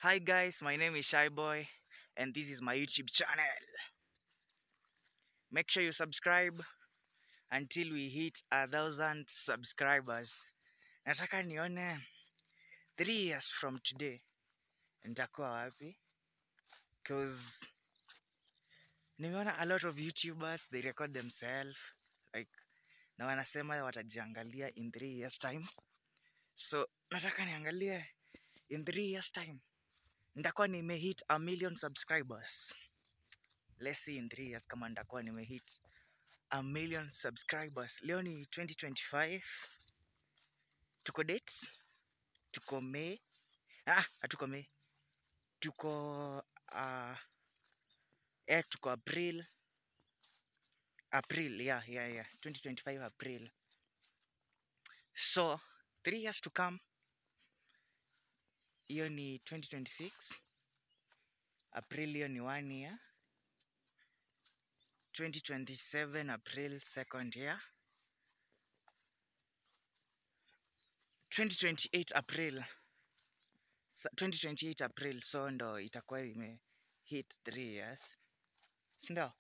Hi guys, my name is Shy Boy and this is my YouTube channel. Make sure you subscribe until we hit 1,000 subscribers. Nataka nione 3 years from today nitakuwa wapi? Cause nimeona a lot of YouTubers they record themselves like na wanasema watajiangalia in 3 years time. So nataka niangalie in 3 years time nitakuwa nimehit 1,000,000 subscribers. Let's see in 3 years kama nitakuwa nimehit 1,000,000 subscribers. Leo ni 2025. Tuko dates. Tuko May. Hatuko May. Tuko tuko April. April, yeah. 2025 April. So, 3 years to come. Hiyo ni 2026. April hiyo ni 1 year. 2027 April 2nd year. 2028 April. 2028 April, so ndo itakuwa ime hit 3 years. Ndo.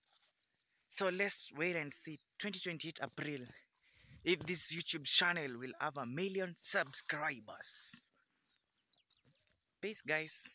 So let's wait and see 2028 April if this YouTube channel will have 1,000,000 subscribers. Peace guys.